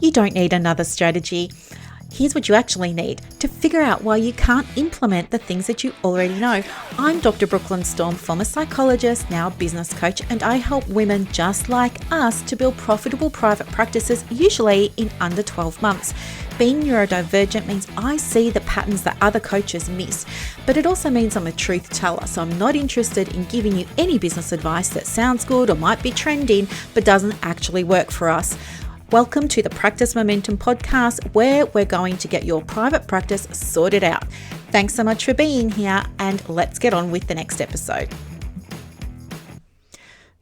You don't need another strategy. Here's what you actually need to figure out why you can't implement the things that you already know. I'm Dr. Brooklyn Storme, former psychologist, now business coach, and I help women just like us to build profitable private practices, usually in under 12 months. Being neurodivergent means I see the patterns that other coaches miss, but it also means I'm a truth teller, so I'm not interested in giving you any business advice that sounds good or might be trending, but doesn't actually work for us. Welcome to the Practice Momentum podcast, where we're going to get your private practice sorted out. Thanks so much for being here, and let's get on with the next episode.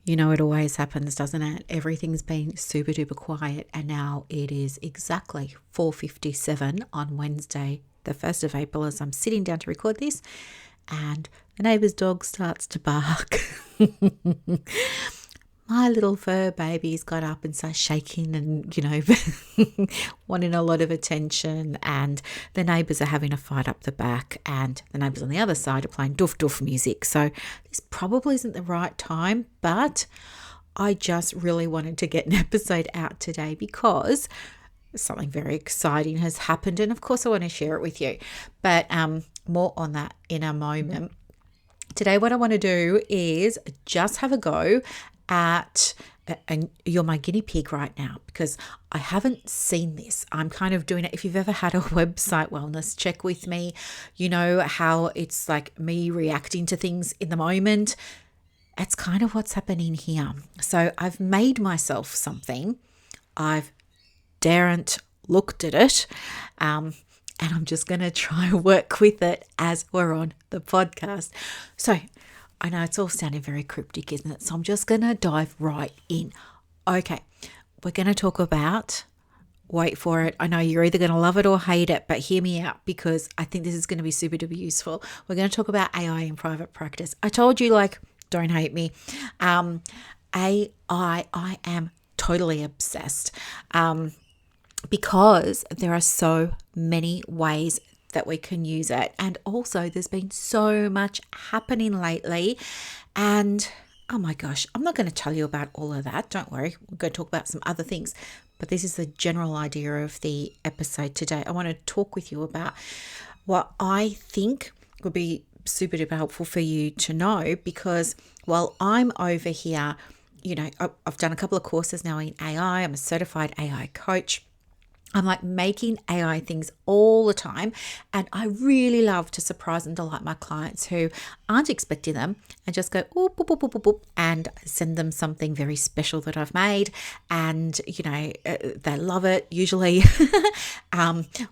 You know, it always happens, doesn't it? Everything's been super duper quiet, and now it is exactly 4:57 on Wednesday, the 1st of April, as I'm sitting down to record this, and the neighbour's dog starts to bark. My little fur baby's got up and starts shaking and, wanting a lot of attention, and the neighbours are having a fight up the back, and the neighbours on the other side are playing doof doof music. So this probably isn't the right time, but I just really wanted to get an episode out today because something very exciting has happened, and of course I want to share it with you, but more on that in a moment. Today what I want to do is just have a go at, and you're my guinea pig right now because I haven't seen this. I'm kind of doing it. If you've ever had a website wellness check with me, you know how it's like me reacting to things in the moment. It's kind of what's happening here. So I've made myself something. I've daren't looked at it. And I'm just going to try and work with it as we're on the podcast. So I know it's all sounding very cryptic, isn't it? So I'm just going to dive right in. Okay, we're going to talk about, wait for it, I know you're either going to love it or hate it, but hear me out because I think this is going to be super duper useful. We're going to talk about AI in private practice. I told you, don't hate me. AI, I am totally obsessed because there are so many ways that we can use it. And also there's been so much happening lately, and oh my gosh, I'm not going to tell you about all of that. Don't worry. We're going to talk about some other things, but this is the general idea of the episode today. I want to talk with you about what I think would be super duper helpful for you to know, because while I'm over here, I've done a couple of courses now in AI. I'm a certified AI coach. I'm making AI things all the time, and I really love to surprise and delight my clients who aren't expecting them, and just go boop, boop, boop, boop, boop, and send them something very special that I've made, and they love it usually,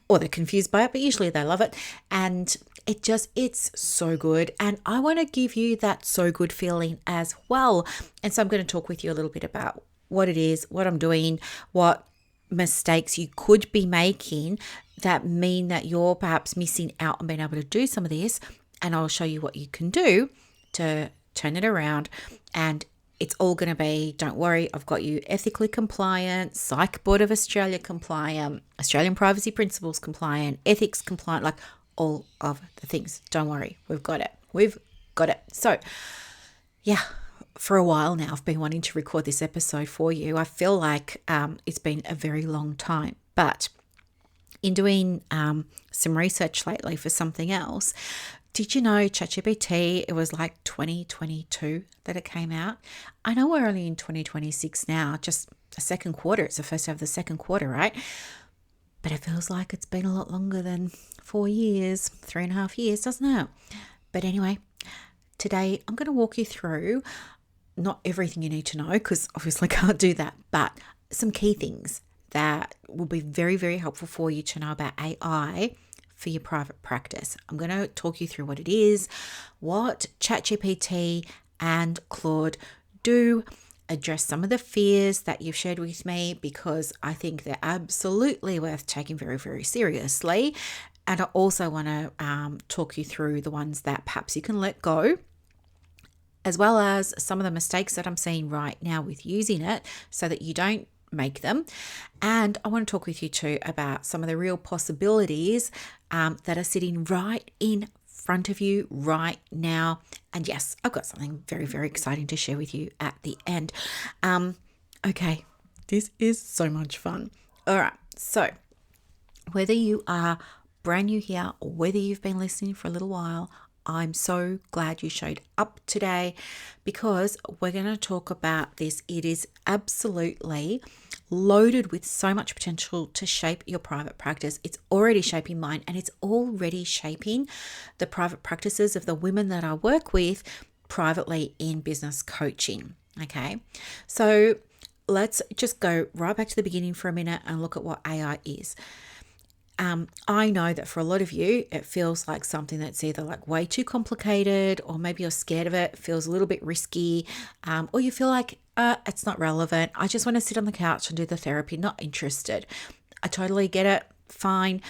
or they're confused by it, but usually they love it, and it's so good, and I want to give you that so good feeling as well. And so I'm going to talk with you a little bit about what it is, what I'm doing, what mistakes you could be making that mean that you're perhaps missing out on being able to do some of this, and I'll show you what you can do to turn it around. And it's all going to be, don't worry, I've got you ethically compliant, Psych Board of Australia compliant, Australian Privacy Principles compliant, ethics compliant, all of the things. Don't worry, we've got it. So yeah, for a while now, I've been wanting to record this episode for you. I feel like it's been a very long time, but in doing some research lately for something else, did you know ChatGPT, it was 2022 that it came out? I know we're only in 2026 now, just the second quarter. It's the first half of the second quarter, right? But it feels like it's been a lot longer than 4 years, 3.5 years, doesn't it? But anyway, today I'm going to walk you through not everything you need to know, because obviously I can't do that, but some key things that will be very, very helpful for you to know about AI for your private practice. I'm going to talk you through what it is, what ChatGPT and Claude do, address some of the fears that you've shared with me, because I think they're absolutely worth taking very, very seriously. And I also want to talk you through the ones that perhaps you can let go, as well as some of the mistakes that I'm seeing right now with using it so that you don't make them. And I want to talk with you too about some of the real possibilities that are sitting right in front of you right now. And yes, I've got something very, very exciting to share with you at the end. Okay, this is so much fun. All right. So whether you are brand new here or whether you've been listening for a little while, I'm so glad you showed up today because we're going to talk about this. It is absolutely loaded with so much potential to shape your private practice. It's already shaping mine, and it's already shaping the private practices of the women that I work with privately in business coaching. Okay. So let's just go right back to the beginning for a minute and look at what AI is. I know that for a lot of you, it feels like something that's either like way too complicated, or maybe you're scared of it, it feels a little bit risky, or you feel like it's not relevant. I just want to sit on the couch and do the therapy, not interested. I totally get it, fine,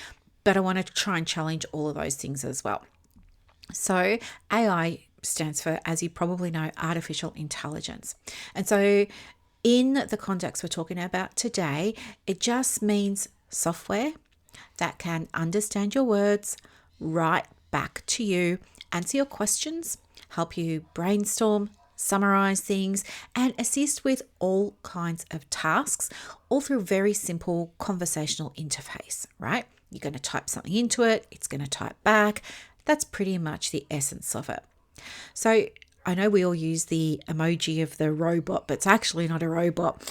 but I want to try and challenge all of those things as well. So AI stands for, as you probably know, artificial intelligence. And so in the context we're talking about today, it just means software that can understand your words, write back to you, answer your questions, help you brainstorm, summarize things, and assist with all kinds of tasks, all through a very simple conversational interface, right? You're going to type something into it, it's going to type back. That's pretty much the essence of it. So I know we all use the emoji of the robot, but it's actually not a robot.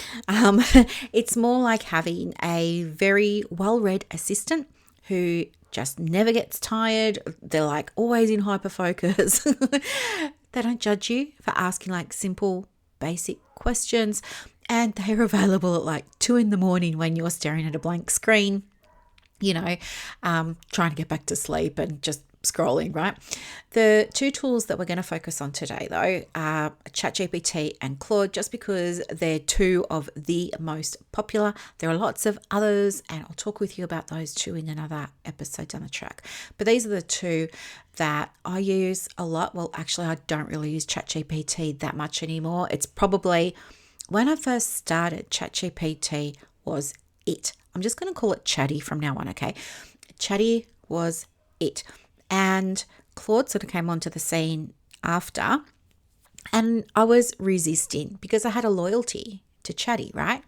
It's more like having a very well-read assistant who just never gets tired. They're like always in hyperfocus. They don't judge you for asking like simple, basic questions. And they're available at like 2 a.m. when you're staring at a blank screen, trying to get back to sleep and just scrolling, right? The two tools that we're going to focus on today, though, are ChatGPT and Claude, just because they're two of the most popular. There are lots of others, and I'll talk with you about those two in another episode down the track. But these are the two that I use a lot. Well, actually, I don't really use ChatGPT that much anymore. It's probably, when I first started, ChatGPT was it. I'm just going to call it Chatty from now on, okay? Chatty was it. And Claude sort of came onto the scene after, and I was resisting because I had a loyalty to Chatty, right?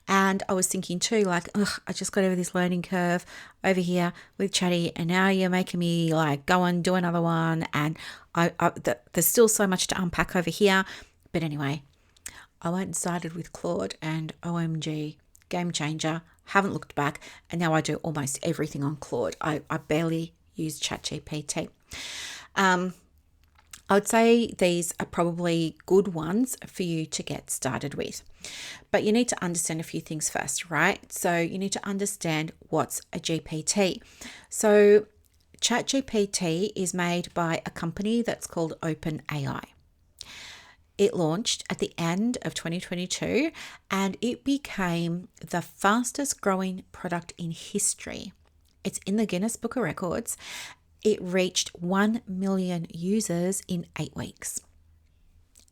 And I was thinking too, like, I just got over this learning curve over here with Chatty, and now you're making me like go and do another one, and there's still so much to unpack over here. But anyway, I went and started with Claude, and OMG, game changer. Haven't looked back, and now I do almost everything on Claude. I barely use ChatGPT. I would say these are probably good ones for you to get started with. But you need to understand a few things first, right? So you need to understand what's a GPT. So ChatGPT is made by a company that's called OpenAI. It launched at the end of 2022, and it became the fastest growing product in history. It's in the Guinness Book of Records. It reached 1 million users in 8 weeks.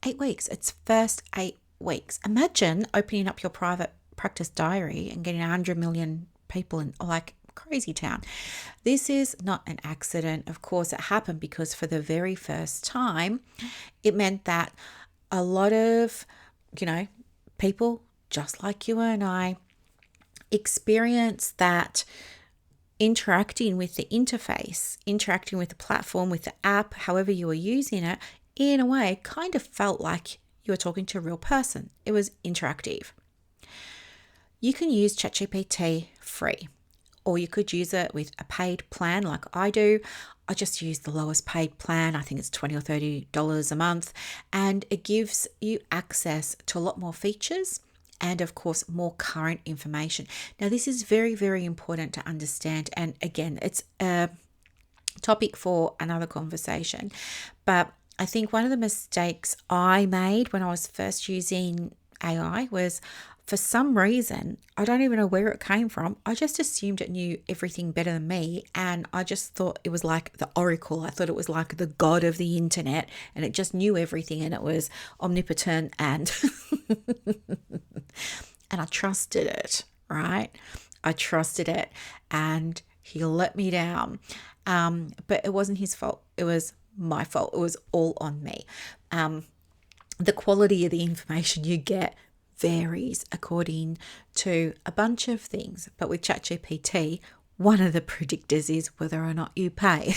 8 weeks. Its first 8 weeks. Imagine opening up your private practice diary and getting 100 million people in, like, crazy town. This is not an accident. Of course, it happened because for the very first time, it meant that a lot of, people just like you and I experience that interacting with the interface, interacting with the platform, with the app, however you were using it, in a way, kind of felt like you were talking to a real person. It was interactive. You can use ChatGPT free, or you could use it with a paid plan like I do. I just use the lowest paid plan. I think it's $20 or $30 a month, and it gives you access to a lot more features and, of course, more current information. Now, this is very, very important to understand. And again, it's a topic for another conversation. But I think one of the mistakes I made when I was first using AI was, for some reason, I don't even know where it came from, I just assumed it knew everything better than me. And I just thought it was like the oracle. I thought it was like the god of the internet, and it just knew everything, and it was omnipotent, and and I trusted it, right? I trusted it, and he let me down. But it wasn't his fault. It was my fault. It was all on me. The quality of the information you get varies according to a bunch of things. But with ChatGPT, one of the predictors is whether or not you pay.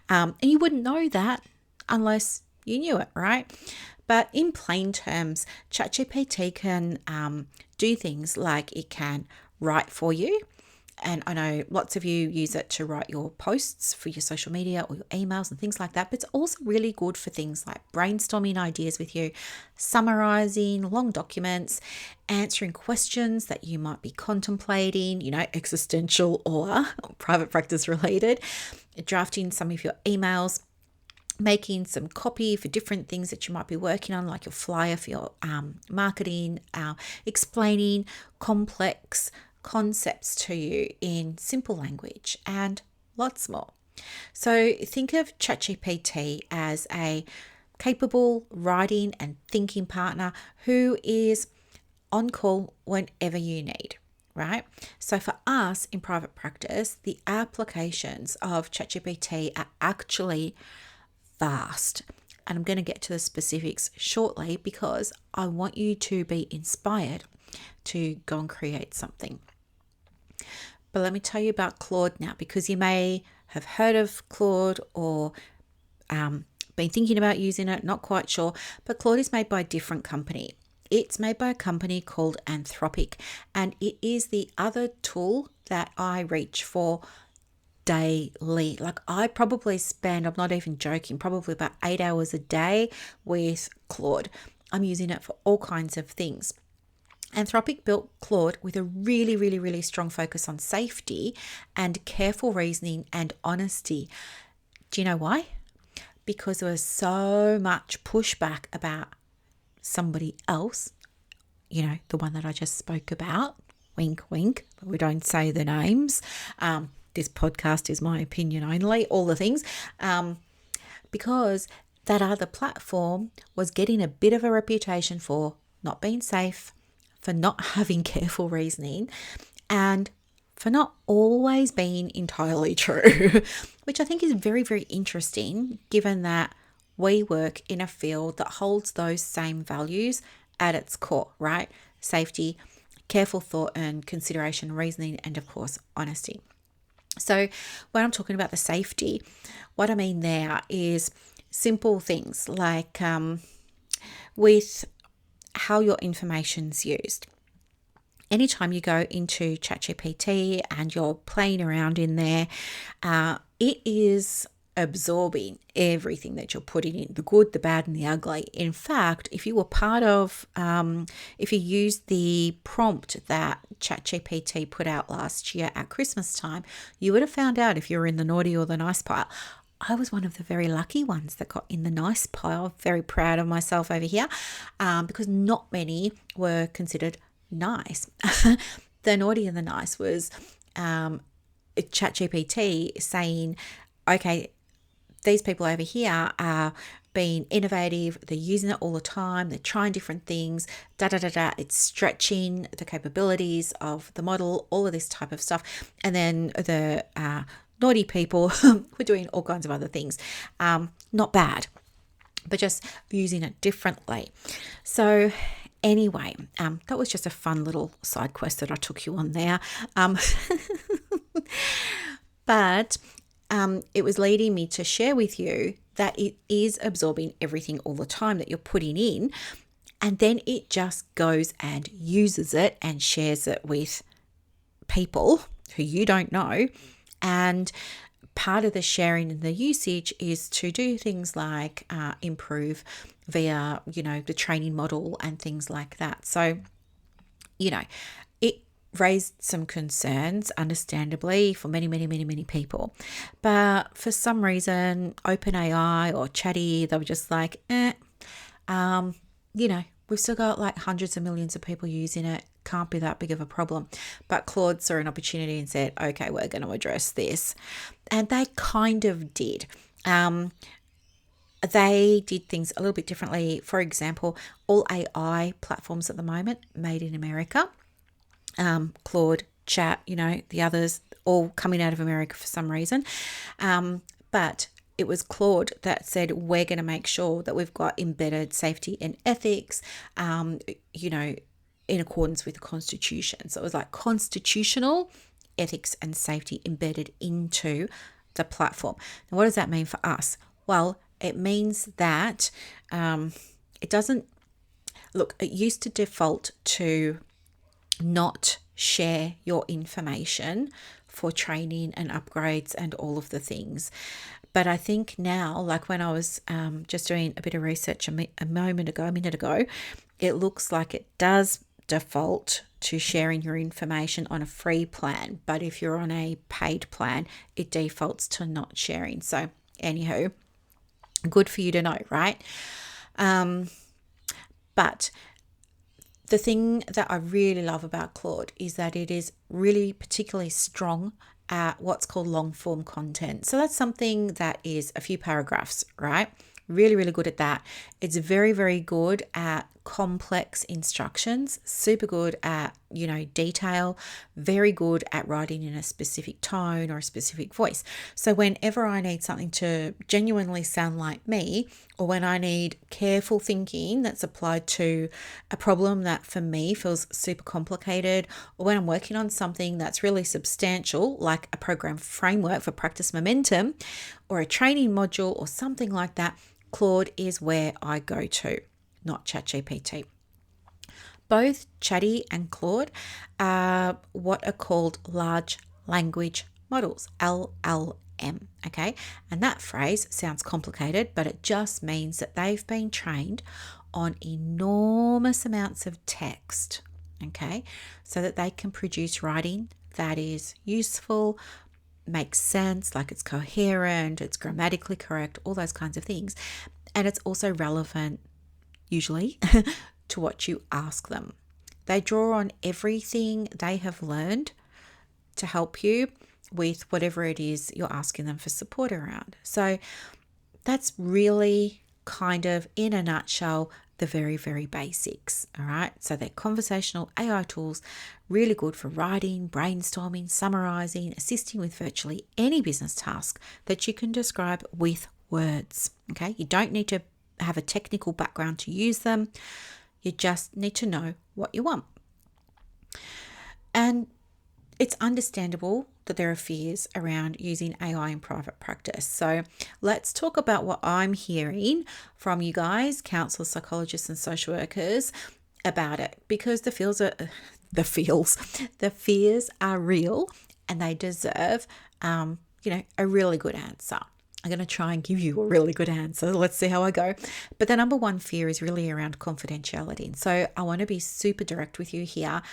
And you wouldn't know that unless you knew it, right? But in plain terms, ChatGPT can do things like it can write for you. And I know lots of you use it to write your posts for your social media or your emails and things like that. But it's also really good for things like brainstorming ideas with you, summarizing long documents, answering questions that you might be contemplating, existential or private practice related, drafting some of your emails, making some copy for different things that you might be working on, like your flyer for your marketing, explaining complex concepts to you in simple language, and lots more. So think of ChatGPT as a capable writing and thinking partner who is on call whenever you need, right? So for us in private practice, the applications of ChatGPT are actually vast. And I'm going to get to the specifics shortly because I want you to be inspired to go and create something. But let me tell you about Claude now, because you may have heard of Claude or been thinking about using it, not quite sure. But Claude is made by a different company. It's made by a company called Anthropic, and it is the other tool that I reach for daily. Like I probably spend, I'm not even joking, probably about 8 hours a day with Claude. I'm using it for all kinds of things. Anthropic built Claude with a really, really, really strong focus on safety and careful reasoning and honesty. Do you know why? Because there was so much pushback about somebody else, the one that I just spoke about, wink, wink, but we don't say the names. This podcast is my opinion only, all the things, because that other platform was getting a bit of a reputation for not being safe, for not having careful reasoning, and for not always being entirely true, which I think is very, very interesting given that we work in a field that holds those same values at its core, right? Safety, careful thought and consideration, reasoning, and of course, honesty. So when I'm talking about the safety, what I mean there is simple things like with how your information's used. Anytime you go into ChatGPT and you're playing around in there, it is absorbing everything that you're putting in, the good, the bad, and the ugly. In fact, if you were part of, if you used the prompt that ChatGPT put out last year at Christmas time, you would have found out if you were in the naughty or the nice pile. I was one of the very lucky ones that got in the nice pile. Very proud of myself over here, because not many were considered nice. The naughty and the nice was ChatGPT saying, okay, these people over here are being innovative, they're using it all the time, they're trying different things, it's stretching the capabilities of the model, all of this type of stuff. And then the naughty people were doing all kinds of other things. Not bad, but just using it differently. So anyway, that was just a fun little side quest that I took you on there. But it was leading me to share with you that it is absorbing everything all the time that you're putting in, and then it just goes and uses it and shares it with people who you don't know. And part of the sharing and the usage is to do things like improve via, the training model and things like that. So, it raised some concerns, understandably, for many, many, many, many people. But for some reason, OpenAI or Chatty, they were just like, we've still got like hundreds of millions of people using it. Can't be that big of a problem. But Claude saw an opportunity and said, okay, we're going to address this. And they kind of did. They did things a little bit differently. For example, all AI platforms at the moment made in America, Claude, Chat, the others, all coming out of America for some reason. But it was Claude that said, we're going to make sure that we've got embedded safety and ethics, in accordance with the Constitution. So it was like constitutional ethics and safety embedded into the platform. Now, what does that mean for us? Well, it means that it doesn't look, it used to default to not share your information for training and upgrades and all of the things. But I think now, like when I was just doing a bit of research a minute ago, it looks like it does default to sharing your information on a free plan. But if you're on a paid plan, it defaults to not sharing. So anywho, good for you to know, right? But the thing that I really love about Claude is that it is really particularly strong at what's called long form content. So that's something that is a few paragraphs, right? Really, really good at that. It's very, very good at complex instructions, super good at, detail, very good at writing in a specific tone or a specific voice. So whenever I need something to genuinely sound like me, or when I need careful thinking that's applied to a problem that for me feels super complicated, or when I'm working on something that's really substantial, like a program framework for practice momentum or a training module or something like that, Claude is where I go to, not ChatGPT. Both Chatty and Claude are what are called large language models, LLM, okay? And that phrase sounds complicated, but it just means that they've been trained on enormous amounts of text, okay? So that they can produce writing that is useful, makes sense, like it's coherent, it's grammatically correct, all those kinds of things. And it's also relevant, usually, to what you ask them. They draw on everything they have learned to help you with whatever it is you're asking them for support around. So that's really kind of, in a nutshell, the very, very basics. All right. So they're conversational AI tools, really good for writing, brainstorming, summarizing, assisting with virtually any business task that you can describe with words. Okay. You don't need to have a technical background to use them. You just need to know what you want. And it's understandable that there are fears around using AI in private practice. So let's talk about what I'm hearing from you guys, counsellors, psychologists, and social workers about it, because the fears are real, and they deserve, a really good answer. I'm going to try and give you a really good answer. Let's see how I go. But the number one fear is really around confidentiality. And so I want to be super direct with you here.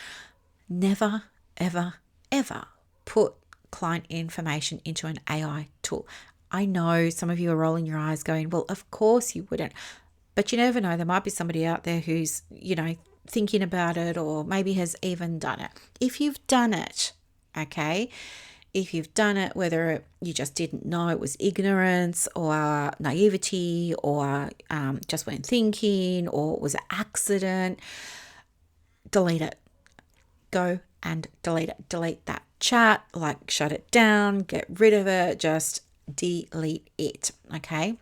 Never, ever, ever put client information into an AI tool. I know some of you are rolling your eyes going, well, of course you wouldn't. But you never know. There might be somebody out there who's, thinking about it, or maybe has even done it. If you've done it, okay, if you've done it, whether you just didn't know, it was ignorance or naivety, or just weren't thinking, or it was an accident, delete it. Go and delete it. Delete that chat, shut it down, get rid of it, just delete it. Okay.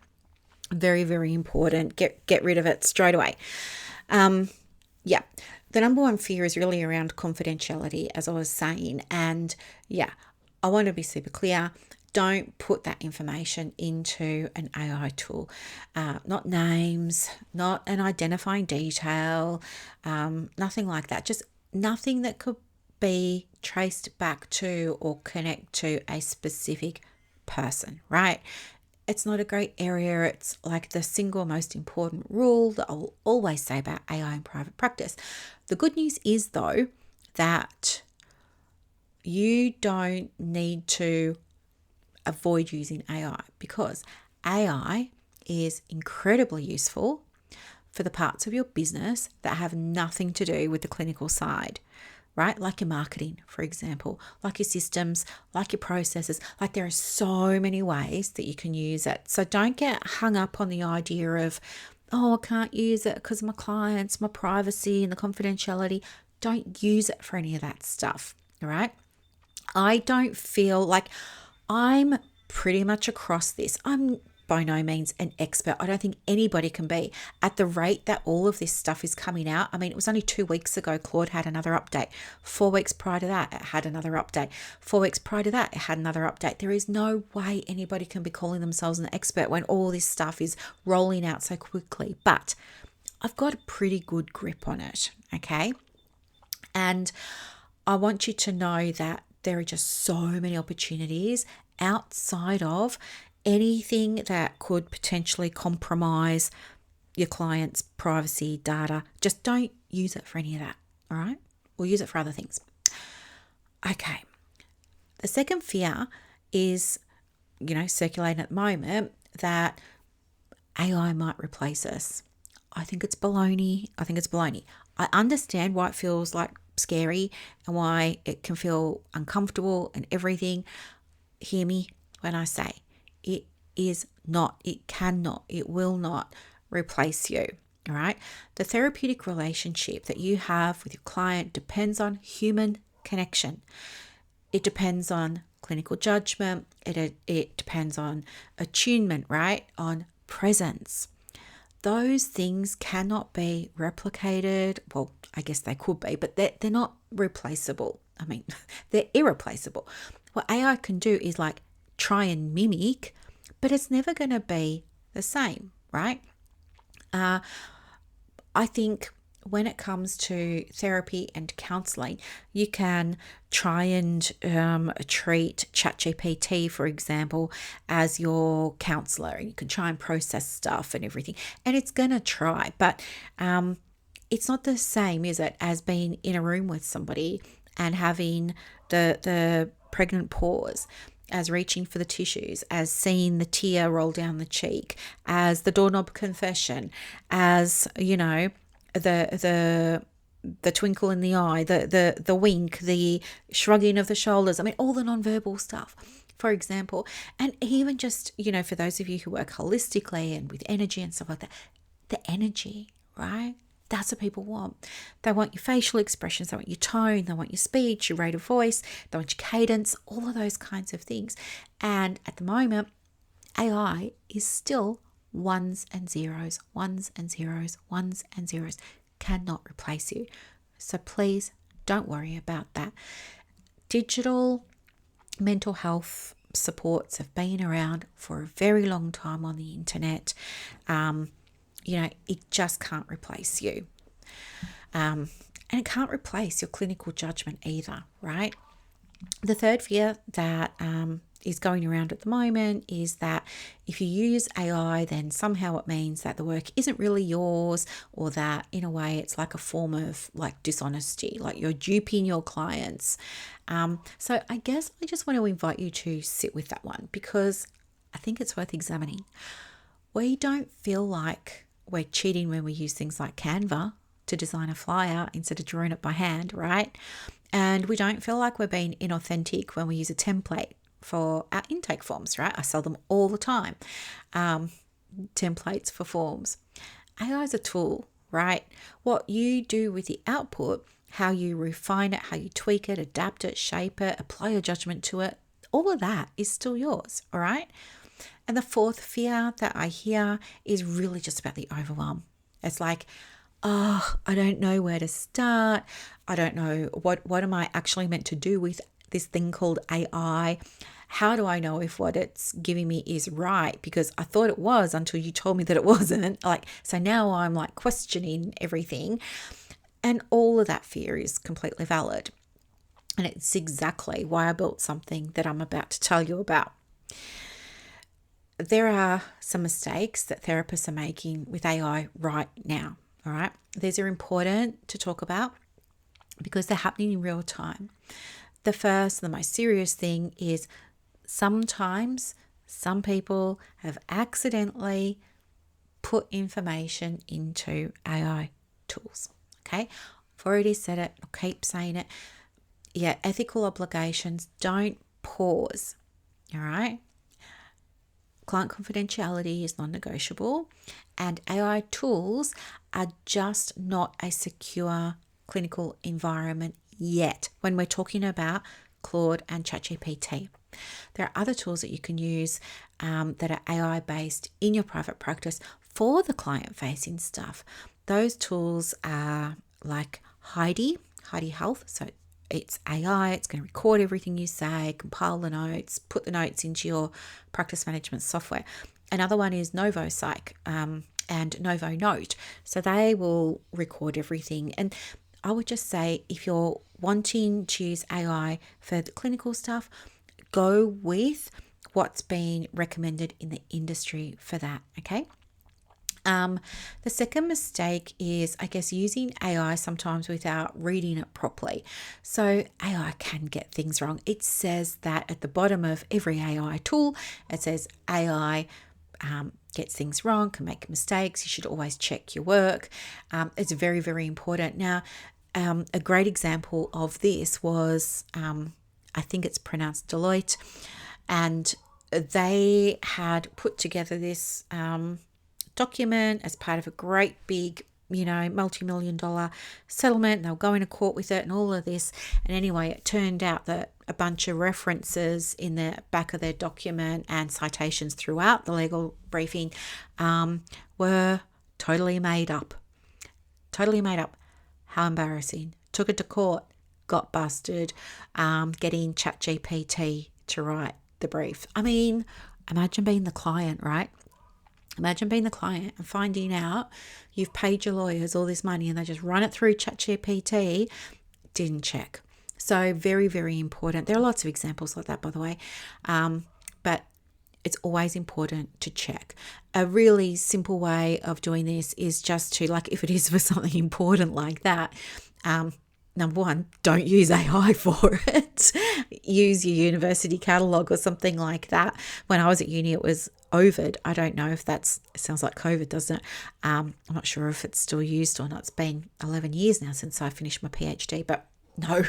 Very, very important. Get rid of it straight away. The number one fear is really around confidentiality, as I was saying. And I want to be super clear. Don't put that information into an AI tool. Not names, not an identifying detail, nothing like that. Just nothing that could be traced back to or connect to a specific person, right? It's not a great area. It's like the single most important rule that I'll always say about AI in private practice. The good news is, though, that you don't need to avoid using AI, because AI is incredibly useful for the parts of your business that have nothing to do with the clinical side, right? Like your marketing, for example, like your systems, like your processes. Like, there are so many ways that you can use it. So don't get hung up on the idea of, I can't use it because of my clients, my privacy and the confidentiality. Don't use it for any of that stuff, all right? I don't feel like I'm pretty much across this. I'm by no means an expert. I don't think anybody can be. At the rate that all of this stuff is coming out, I mean, it was only 2 weeks ago Claude had another update. 4 weeks prior to that, it had another update. 4 weeks prior to that, it had another update. There is no way anybody can be calling themselves an expert when all this stuff is rolling out so quickly. But I've got a pretty good grip on it, okay? And I want you to know that there are just so many opportunities outside of anything that could potentially compromise your client's privacy data. Just don't use it for any of that, all right? We'll use it for other things. Okay. The second fear is, circulating at the moment that AI might replace us. I think it's baloney. I understand why it feels like scary and why it can feel uncomfortable and everything. Hear me when I say it is not, it cannot, it will not replace you. All right. The therapeutic relationship that you have with your client depends on human connection. It depends on clinical judgment. It depends on attunement, right? On presence. Those things cannot be replicated. Well, I guess they could be, but they're not replaceable. I mean, they're irreplaceable. What AI can do is like try and mimic, but it's never going to be the same, right? I think when it comes to therapy and counselling, you can try and treat ChatGPT, for example, as your counsellor. You can try and process stuff and everything, and it's going to try, but it's not the same, is it, as being in a room with somebody and having the pregnant pause, as reaching for the tissues, as seeing the tear roll down the cheek, as the doorknob confession, as, the twinkle in the eye, the wink, the shrugging of the shoulders. I mean, all the nonverbal stuff, for example. And even just, for those of you who work holistically and with energy and stuff like that, the energy, right? That's what people want. They want your facial expressions, they want your tone, they want your speech, your rate of voice, they want your cadence, all of those kinds of things. And at the moment, AI is still ones and zeros, ones and zeros, ones and zeros. Cannot replace you. So please don't worry about that. Digital mental health supports have been around for a very long time on the internet. It just can't replace you. And it can't replace your clinical judgment either, right? The third fear that is going around at the moment is that if you use AI, then somehow it means that the work isn't really yours, or that in a way it's like a form of like dishonesty, like you're duping your clients. So I guess I just want to invite you to sit with that one, because I think it's worth examining. We don't feel like we're cheating when we use things like Canva to design a flyer instead of drawing it by hand, right? And we don't feel like we're being inauthentic when we use a template for our intake forms, right? I sell them all the time. Templates for forms. AI is a tool, right? What you do with the output, how you refine it, how you tweak it, adapt it, shape it, apply your judgment to it, all of that is still yours, all right? And the fourth fear that I hear is really just about the overwhelm. It's like, I don't know where to start. I don't know what am I actually meant to do with this thing called AI? How do I know if what it's giving me is right? Because I thought it was until you told me that it wasn't. So now I'm like questioning everything. And all of that fear is completely valid. And it's exactly why I built something that I'm about to tell you about. There are some mistakes that therapists are making with AI right now. All right. These are important to talk about because they're happening in real time. The first, the most serious thing is sometimes some people have accidentally put information into AI tools. Okay. I've already said it. I'll keep saying it. Yeah. Ethical obligations. Don't pause. All right. Client confidentiality is non-negotiable, and AI tools are just not a secure clinical environment yet when we're talking about Claude and ChatGPT. There are other tools that you can use that are AI based in your private practice for the client facing stuff. Those tools are like Heidi Health. So it's AI, it's going to record everything you say, compile the notes, put the notes into your practice management software. Another one is Novo Psych and Novo Note. So they will record everything. And I would just say, if you're wanting to use AI for the clinical stuff, go with what's been recommended in the industry for that, okay? The second mistake is, I guess, using AI sometimes without reading it properly. So AI can get things wrong. It says that at the bottom of every AI tool, it says AI gets things wrong, can make mistakes. You should always check your work. It's very, very important. Now, a great example of this was, I think it's pronounced Deloitte, and they had put together this document as part of a great big, multi-million dollar settlement. They were going to court with it and all of this. And anyway, it turned out that a bunch of references in the back of their document and citations throughout the legal briefing were totally made up. Totally made up. How embarrassing. Took it to court, got busted, getting ChatGPT to write the brief. I mean, imagine being the client, right? Imagine being the client and finding out you've paid your lawyers all this money and they just run it through ChatGPT, didn't check. So very, very important. There are lots of examples like that, by the way, but it's always important to check. A really simple way of doing this is just to, like, if it is for something important like that, number one, don't use AI for it. Use your university catalogue or something like that. When I was at uni, it was Ovid. I don't know if it sounds like COVID, doesn't it? I'm not sure if it's still used or not. It's been 11 years now since I finished my PhD, but no,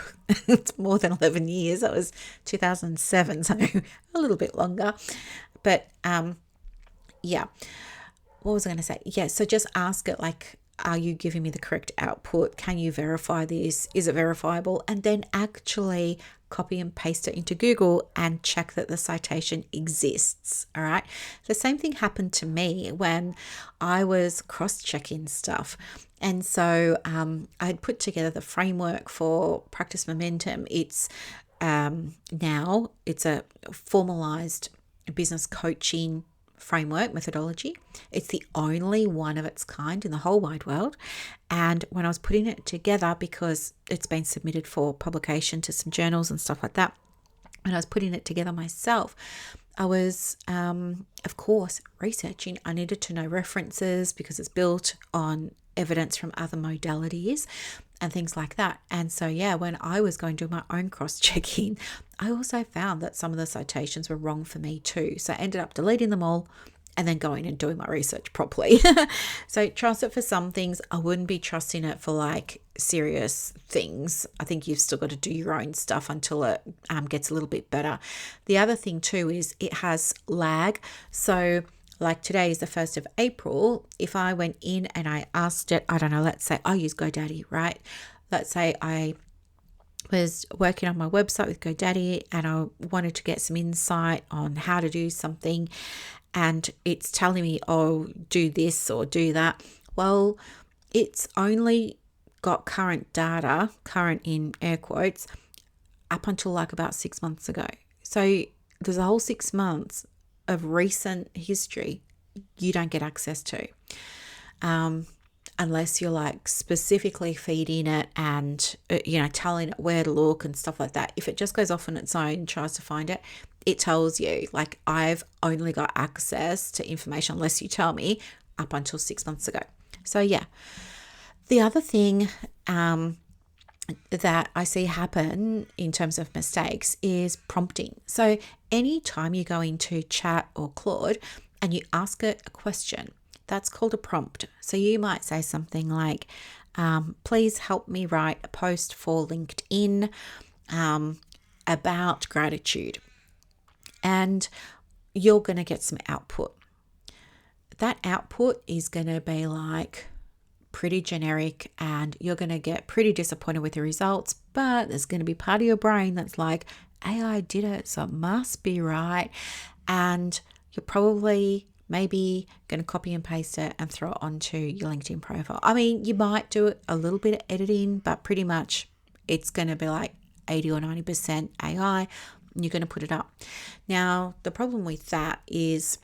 it's more than 11 years. That was 2007, so a little bit longer. But yeah, what was I going to say? Yeah, so just ask it, like, are you giving me the correct output? Can you verify this? Is it verifiable? And then actually copy and paste it into Google and check that the citation exists. All right. The same thing happened to me when I was cross-checking stuff. And so I'd put together the framework for Practice Momentum. It's now it's a formalized business coaching framework methodology. It's the only one of its kind in the whole wide world. And when I was putting it together, because it's been submitted for publication to some journals and stuff like that, when I was putting it together myself, I was, of course, researching. I needed to know references because it's built on evidence from other modalities and things like that. And so, yeah, when I was going to do my own cross-checking, I also found that some of the citations were wrong for me too. So I ended up deleting them all and then going and doing my research properly. So trust it for some things. I wouldn't be trusting it for like serious things. I think you've still got to do your own stuff until it gets a little bit better. The other thing too is it has lag. So like today is the 1st of April. If I went in and I asked it, I don't know, let's say I use GoDaddy, right? Let's say I was working on my website with GoDaddy and I wanted to get some insight on how to do something, and it's telling me, oh, do this or do that. Well, it's only got current data, current in air quotes, up until like about 6 months ago. So there's a whole 6 months of recent history you don't get access to, unless you're like specifically feeding it and telling it where to look and stuff like that. If it just goes off on its own and tries to find it, it tells you, like, I've only got access to information, unless you tell me, up until 6 months ago. So yeah, the other thing that I see happen in terms of mistakes is prompting. So anytime you go into Chat or Claude and you ask it a question, that's called a prompt. So you might say something like, please help me write a post for LinkedIn about gratitude. And you're going to get some output. That output is going to be like pretty generic and you're going to get pretty disappointed with the results, but there's going to be part of your brain that's like, AI did it, so it must be right. And you're probably maybe going to copy and paste it and throw it onto your LinkedIn profile. I mean, you might do a little bit of editing, but pretty much it's going to be like 80 or 90% AI. You're going to put it up. Now, the problem with that is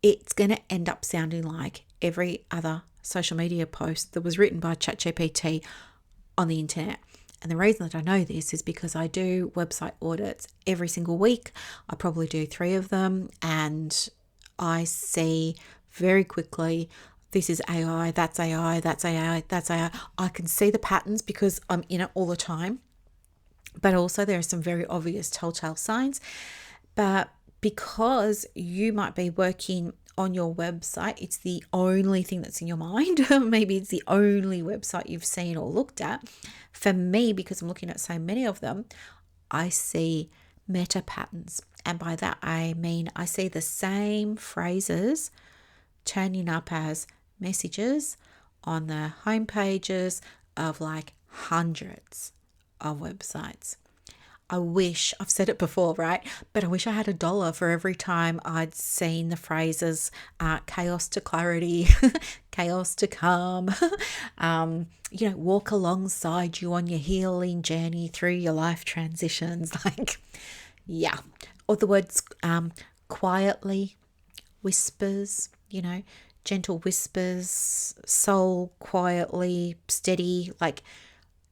it's going to end up sounding like every other social media post that was written by ChatGPT on the internet. And the reason that I know this is because I do website audits every single week. I probably do 3 of them, and I see very quickly, this is AI, that's AI, that's AI, that's AI. I can see the patterns because I'm in it all the time. But also there are some very obvious telltale signs. But because you might be working on your website, it's the only thing that's in your mind. Maybe it's the only website you've seen or looked at. For me, because I'm looking at so many of them, I see meta patterns. And by that, I mean I see the same phrases turning up as messages on the home pages of like hundreds of websites. I wish, I've said it before, right? But I wish I had $1 for every time I'd seen the phrases chaos to clarity, chaos to calm, walk alongside you on your healing journey through your life transitions. Like, yeah. Or the words quietly, whispers, gentle whispers, soul quietly, steady. Like,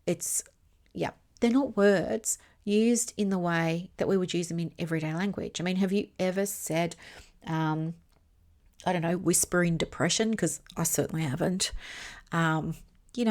they're not words used in the way that we would use them in everyday language. I mean, have you ever said, whispering depression? Because I certainly haven't. We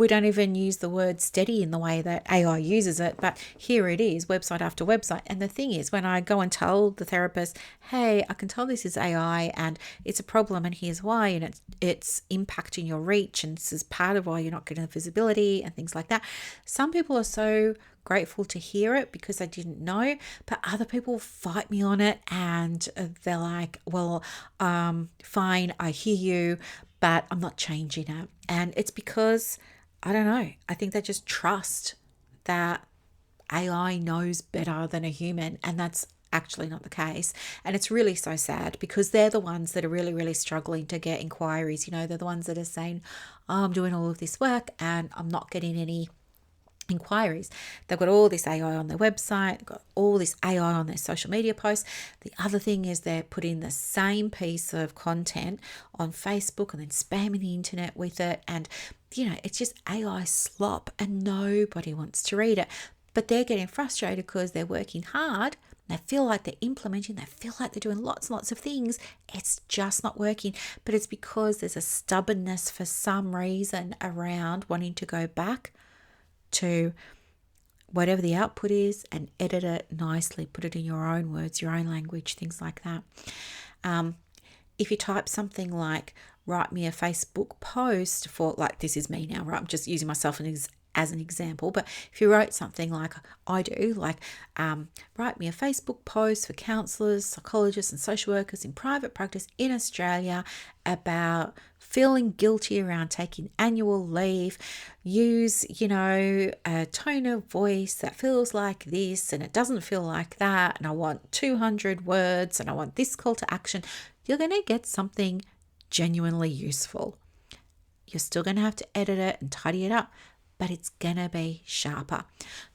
don't even use the word steady in the way that AI uses it, but here it is, website after website. And the thing is, when I go and tell the therapist, hey, I can tell this is AI and it's a problem and here's why, and it's impacting your reach, and this is part of why you're not getting the visibility and things like that. Some people are so grateful to hear it because they didn't know, but other people fight me on it and they're like, well, fine, I hear you, but I'm not changing it. And it's because, I don't know, I think they just trust that AI knows better than a human, and that's actually not the case. And it's really so sad because they're the ones that are really, really struggling to get inquiries. They're the ones that are saying, oh, I'm doing all of this work and I'm not getting any inquiries. They've got all this AI on their website, they've got all this AI on their social media posts. The other thing is they're putting the same piece of content on Facebook and then spamming the internet with it. And, it's just AI slop and nobody wants to read it. But they're getting frustrated because they're working hard. They feel like they're implementing, they feel like they're doing lots and lots of things. It's just not working. But it's because there's a stubbornness for some reason around wanting to go back to whatever the output is and edit it nicely, put it in your own words, your own language, things like that. If you type something like, write me a Facebook post for, like, this is me now, right? I'm just using myself as an example, but if you wrote something like I do, like write me a Facebook post for counsellors, psychologists and social workers in private practice in Australia about feeling guilty around taking annual leave, use, a tone of voice that feels like this and it doesn't feel like that, and I want 200 words and I want this call to action, you're going to get something genuinely useful. You're still going to have to edit it and tidy it up, but it's going to be sharper.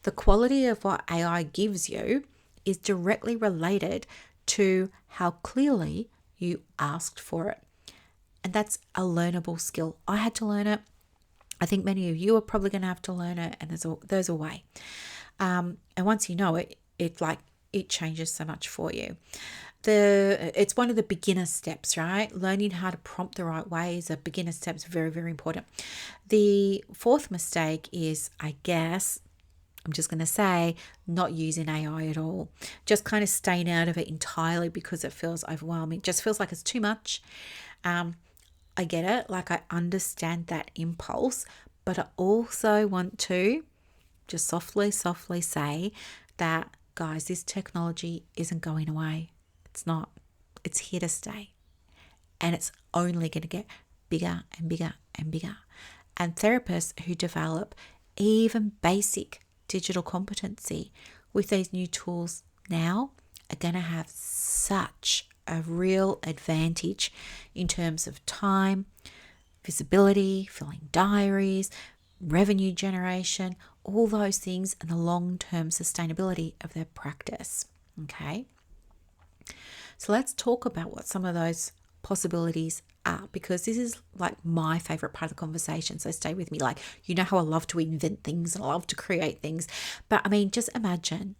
The quality of what AI gives you is directly related to how clearly you asked for it. And that's a learnable skill. I had to learn it. I think many of you are probably going to have to learn it, and there's a way. And once you know it, it changes so much for you. It's one of the beginner steps, right? Learning how to prompt the right way is a beginner step. It's very, very important. The fourth mistake is, I guess, I'm just going to say, not using AI at all. Just kind of staying out of it entirely because it feels overwhelming. It just feels like it's too much. I get it. Like, I understand that impulse, but I also want to just softly say that, guys, this technology isn't going away. It's not. It's here to stay. And it's only going to get bigger and bigger and bigger. And therapists who develop even basic digital competency with these new tools now are going to have such a real advantage in terms of time, visibility, filling diaries, revenue generation, all those things, and the long-term sustainability of their practice. Okay. So let's talk about what some of those possibilities are, because this is like my favorite part of the conversation. So stay with me. Like, you know how I love to invent things and I love to create things. But I mean, just imagine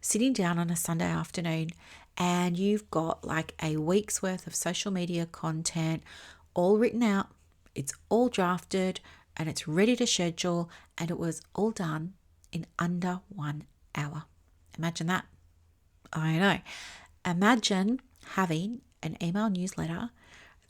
sitting down on a Sunday afternoon and you've got like a week's worth of social media content all written out. It's all drafted and it's ready to schedule, and it was all done in under 1 hour. Imagine that. I know. Imagine having an email newsletter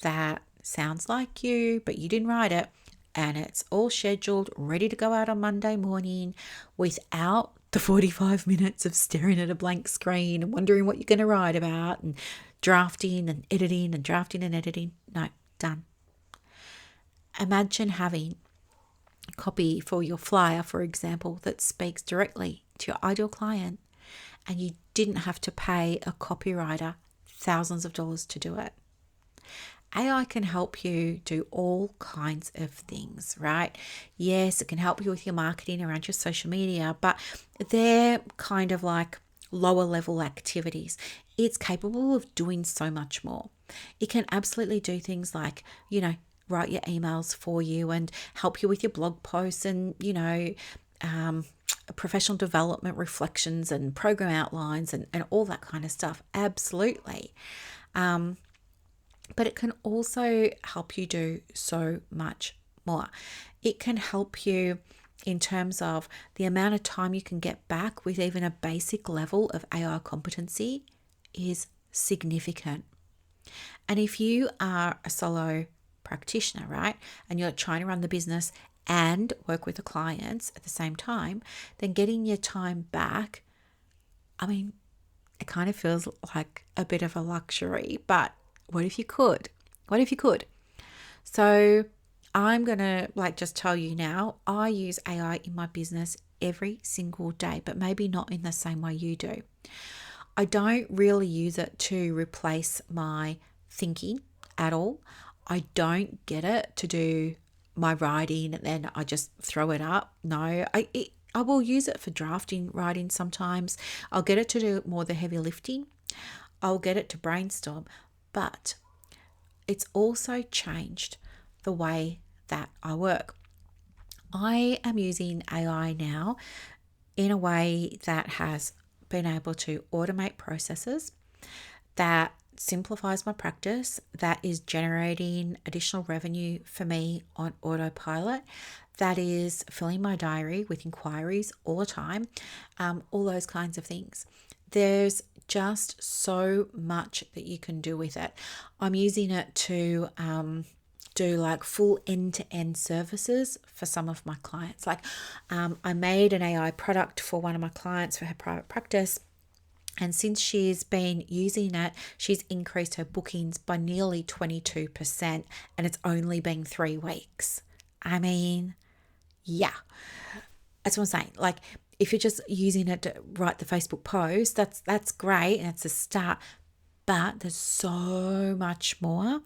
that sounds like you, but you didn't write it, and it's all scheduled, ready to go out on Monday morning without the 45 minutes of staring at a blank screen and wondering what you're going to write about and drafting and editing and drafting and editing. No, done. Imagine having copy for your flyer, for example, that speaks directly to your ideal client, and you didn't have to pay a copywriter thousands of dollars to do it. AI can help you do all kinds of things, right? Yes, it can help you with your marketing around your social media, but they're kind of like lower level activities. It's capable of doing so much more. It can absolutely do things like, write your emails for you and help you with your blog posts and, professional development reflections and program outlines and all that kind of stuff. Absolutely. But it can also help you do so much more. It can help you in terms of the amount of time you can get back with even a basic level of AI competency is significant. And if you are a solo practitioner, right, and you're trying to run the business and work with the clients at the same time, then getting your time back, I mean, it kind of feels like a bit of a luxury, but what if you could? What if you could? So I'm going to just tell you now, I use AI in my business every single day, but maybe not in the same way you do. I don't really use it to replace my thinking at all. I don't get it to do my writing and then I just throw it up. No, I will use it for drafting, writing sometimes. I'll get it to do more the heavy lifting. I'll get it to brainstorm. But it's also changed the way that I work. I am using AI now in a way that has been able to automate processes, that simplifies my practice, that is generating additional revenue for me on autopilot, that is filling my diary with inquiries all the time, all those kinds of things. There's just so much that you can do with it. I'm using it to do like full end-to-end services for some of my clients. I made an AI product for one of my clients for her private practice. And since she's been using it, she's increased her bookings by nearly 22%. And it's only been 3 weeks. I mean, yeah, that's what I'm saying. If you're just using it to write the Facebook post, that's great and it's a start. But there's so much more.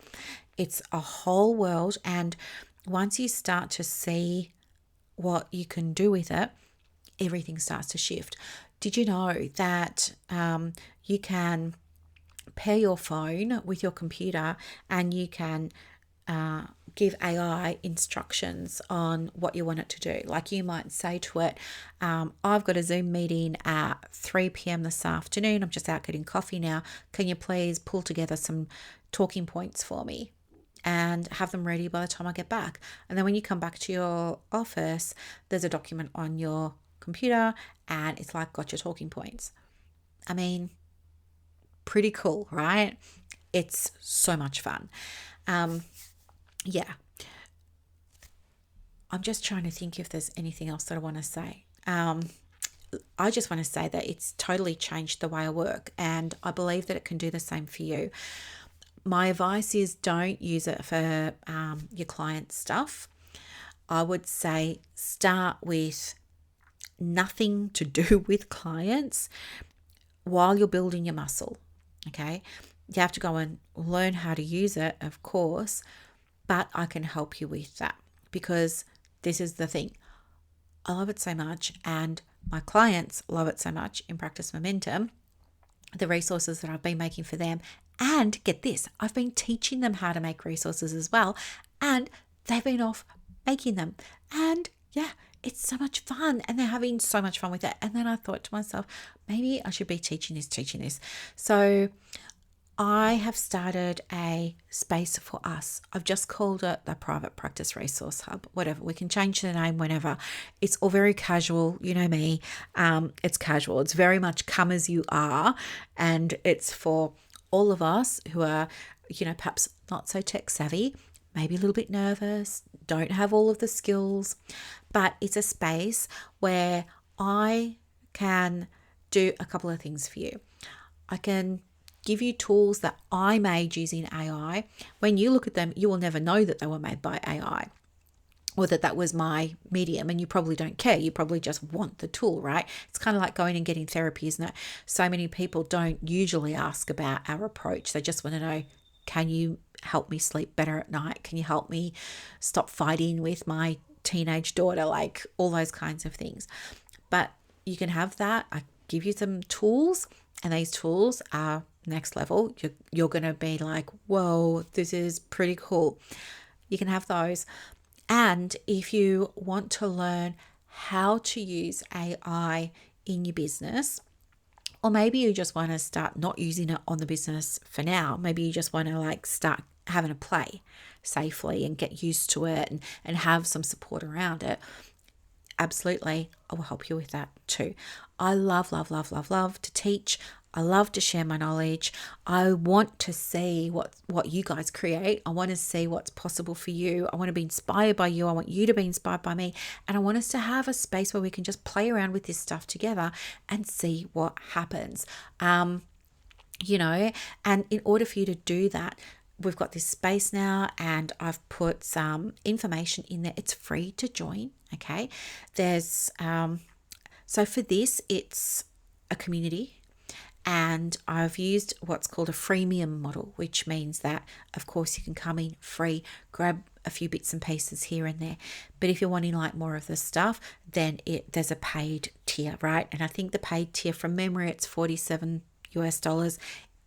It's a whole world. And once you start to see what you can do with it, everything starts to shift. Did you know that you can pair your phone with your computer and you can give AI instructions on what you want it to do? Like you might say to it, I've got a Zoom meeting at 3 p.m. this afternoon. I'm just out getting coffee now. Can you please pull together some talking points for me and have them ready by the time I get back? And then when you come back to your office, there's a document on your computer and it's got your talking points. I mean, pretty cool, right? It's so much fun. Yeah. I'm just trying to think if there's anything else that I want to say. I just want to say that it's totally changed the way I work, and I believe that it can do the same for you. My advice is don't use it for your client stuff. I would say start with nothing to do with clients while you're building your muscle. Okay. You have to go and learn how to use it, of course, but I can help you with that because this is the thing. I love it so much, and my clients love it so much in Practice Momentum, the resources that I've been making for them. And get this, I've been teaching them how to make resources as well, and they've been off making them. And yeah, it's so much fun, and they're having so much fun with it. And then I thought to myself, maybe I should be teaching this. So I have started a space for us. I've just called it the Private Practice Resource Hub, whatever. We can change the name whenever. It's all very casual. You know me. It's casual. It's very much come as you are. And it's for all of us who are, perhaps not so tech savvy, maybe a little bit nervous, don't have all of the skills. But it's a space where I can do a couple of things for you. I can give you tools that I made using AI. When you look at them, you will never know that they were made by AI or that was my medium, and you probably don't care. You probably just want the tool, right? It's kind of like going and getting therapy, isn't it? So many people don't usually ask about our approach. They just want to know, can you help me sleep better at night? Can you help me stop fighting with my teenage daughter? Like all those kinds of things. But you can have that. I give you some tools, and these tools are next level. You're going to be like, whoa, this is pretty cool. You can have those. And if you want to learn how to use AI in your business, or maybe you just want to start not using it on the business for now, maybe you just want to start having a play safely and get used to it and have some support around it, absolutely, I will help you with that too. I love to teach. I love to share my knowledge. I want to see what you guys create. I want to see what's possible for you. I want to be inspired by you. I want you to be inspired by me. And I want us to have a space where we can just play around with this stuff together and see what happens. And in order for you to do that, we've got this space now, and I've put some information in there. It's free to join. Okay. There's, so for this, it's a community. And I've used what's called a freemium model, which means that, of course, you can come in free, grab a few bits and pieces here and there. But if you're wanting more of the stuff, then there's a paid tier, right? And I think the paid tier, from memory, it's $47 US.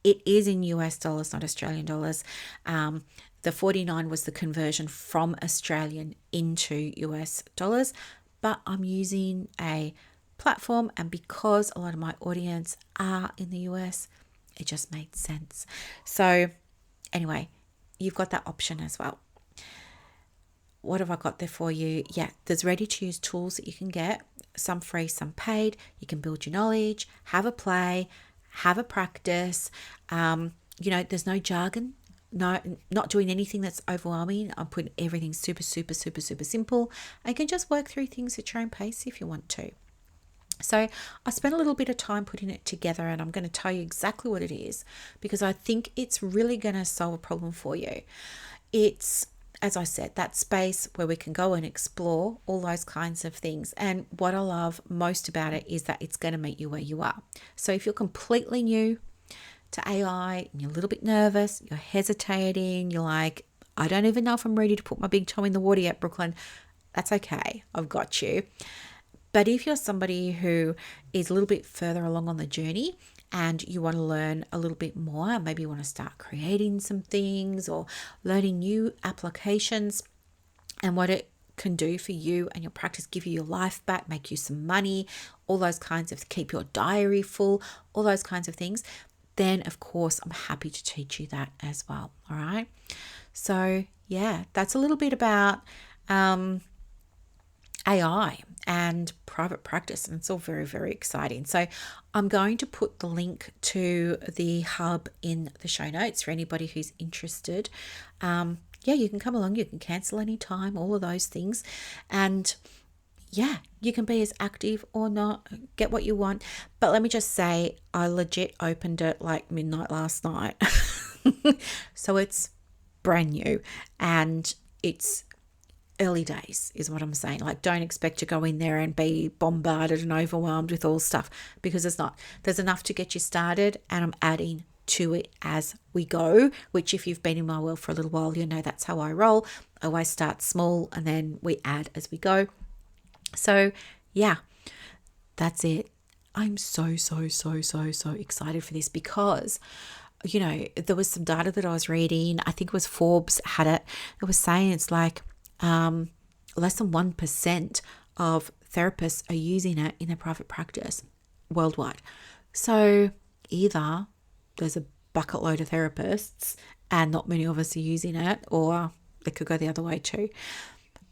It is in US dollars, not Australian dollars. The 49 was the conversion from Australian into US dollars, but I'm using a platform, and because a lot of my audience are in the US, it just made sense. So anyway, you've got that option as well. What have I got there for you? Yeah, there's ready to use tools that you can get, some free, some paid. You can build your knowledge, have a play, have a practice. There's no jargon. No, not doing anything that's overwhelming. I'm putting everything super simple. I can just work through things at your own pace if you want to. So I spent a little bit of time putting it together, and I'm going to tell you exactly what it is because I think it's really going to solve a problem for you. It's, as I said, that space where we can go and explore all those kinds of things. And what I love most about it is that it's going to meet you where you are. So if you're completely new to AI and you're a little bit nervous, you're hesitating, you're like, I don't even know if I'm ready to put my big toe in the water yet, Brooklyn, that's okay. I've got you. But if you're somebody who is a little bit further along on the journey and you want to learn a little bit more, maybe you want to start creating some things or learning new applications and what it can do for you and your practice, give you your life back, make you some money, all those kinds of, keep your diary full, all those kinds of things, then of course I'm happy to teach you that as well. All right. So yeah, that's a little bit about AI and private practice, and it's all very, very exciting. So I'm going to put the link to the hub in the show notes for anybody who's interested. You can come along, you can cancel any time, all of those things. And yeah, you can be as active or not, get what you want. But let me just say, I legit opened it like midnight last night. So it's brand new, and it's early days is what I'm saying. Like, don't expect to go in there and be bombarded and overwhelmed with all stuff, because it's not. There's enough to get you started, and I'm adding to it as we go, which if you've been in my world for a little while, you know that's how I roll. I always start small and then we add as we go. So yeah, that's it. I'm so excited for this, because you know, there was some data that I was reading. I think it was Forbes had it. It was saying it's like less than 1% of therapists are using it in their private practice worldwide. So either there's a bucket load of therapists and not many of us are using it, or it could go the other way too.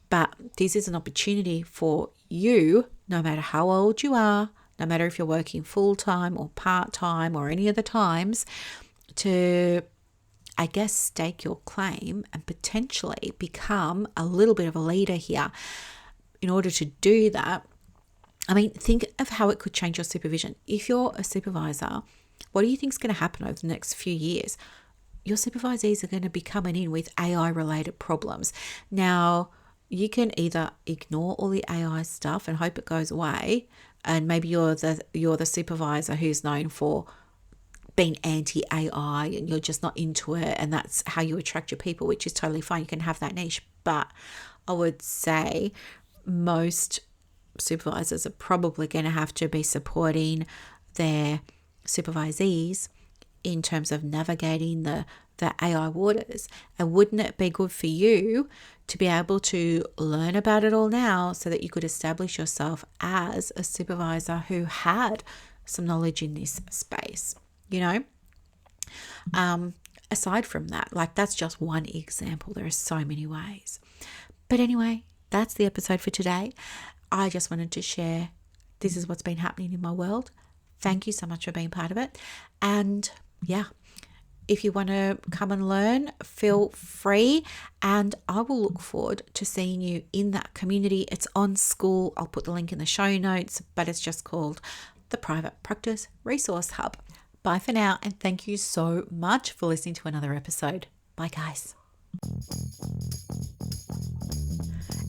But this is an opportunity for you, no matter how old you are, no matter if you're working full-time or part-time or any other times, to, I guess, stake your claim and potentially become a little bit of a leader here. In order to do that, I mean, think of how it could change your supervision. If you're a supervisor, what do you think is going to happen over the next few years? Your supervisees are going to be coming in with AI-related problems. Now, you can either ignore all the AI stuff and hope it goes away, and maybe you're the supervisor who's known for being anti-AI and you're just not into it, and that's how you attract your people, which is totally fine. You can have that niche. But I would say most supervisors are probably going to have to be supporting their supervisees in terms of navigating the AI waters. And wouldn't it be good for you to be able to learn about it all now, so that you could establish yourself as a supervisor who had some knowledge in this space, you know? Aside from that, like, that's just one example. There are so many ways. But anyway, that's the episode for today. I just wanted to share, this is what's been happening in my world. Thank you so much for being part of it. And yeah, if you want to come and learn, feel free, and I will look forward to seeing you in that community. It's on School. I'll put the link in the show notes, but it's just called the Private Practice Resource Hub. Bye for now, and thank you so much for listening to another episode. Bye, guys.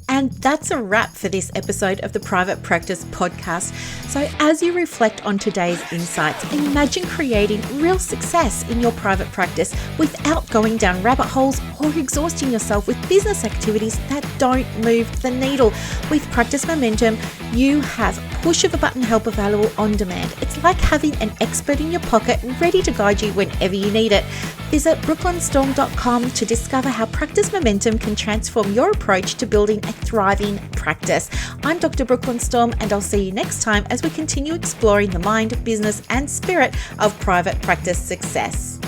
And that's a wrap for this episode of the Private Practice Podcast. So as you reflect on today's insights, imagine creating real success in your private practice without going down rabbit holes or exhausting yourself with business activities that don't move the needle. With Practice Momentum, you have push of a button help available on demand. It's like having an expert in your pocket ready to guide you whenever you need it. Visit brooklynstorme.com to discover how Practice Momentum can transform your approach to building a thriving practice. I'm Dr. Brooklyn Storme, and I'll see you next time as we continue exploring the mind, business, and spirit of private practice success.